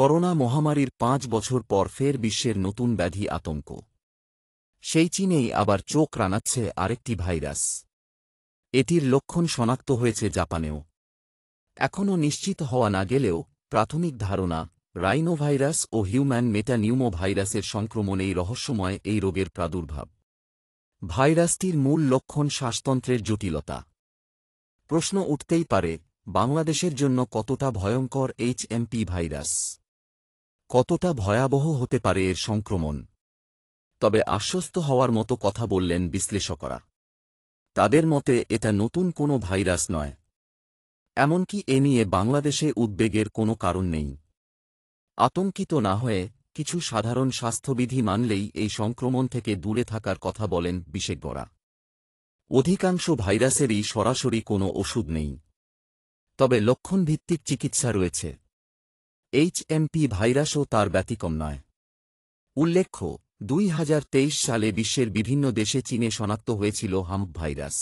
Corona মহামারীর ৫ বছর পর ফের বিশ্বের নতুন ব্যাধি আতঙ্ক। সেই চীনেই আবার চোখ রাঙাচ্ছে আরেকটি ভাইরাস। এটির লক্ষণ শনাক্ত হয়েছে জাপানেও। এখনও নিশ্চিত হওয়া না গেলেও প্রাথমিক ধারণা, রাইনোভাইরাস ও হিউম্যান মেটানিউমো ভাইরাসের সংক্রমণেই রহস্যময় এই রোগের প্রাদুর্ভাব। ভাইরাসটির মূল লক্ষণ শ্বাসতন্ত্রের জটিলতা। প্রশ্ন উঠতেই পারে, বাংলাদেশের জন্য কতটা ভয়ঙ্কর এইচএমপি ভাইরাস? কতটা ভয়াবহ হতে পারে এর সংক্রমণ? তবে আশ্বস্ত হওয়ার মতো কথা বললেন বিশ্লেষকরা। তাদের মতে এটা নতুন কোনো ভাইরাস নয়। এমনকি এ নিয়ে বাংলাদেশে উদ্বেগের কোনো কারণ নেই। আতঙ্কিত না হয়ে কিছু সাধারণ স্বাস্থ্যবিধি মানলেই এই সংক্রমণ থেকে দূরে থাকার কথা বলেন বিশেষজ্ঞরা। অধিকাংশ ভাইরাসেরই সরাসরি কোনো ওষুধ নেই, তবে লক্ষণভিত্তিক চিকিৎসা রয়েছে। এইচএমপি ভাইরাসও তার ব্যতিক্রম নয়। উল্লেখ্য, ২০২৩ সালে বিশ্বের বিভিন্ন দেশে চীনে শনাক্ত হয়েছিল হাম্প ভাইরাস।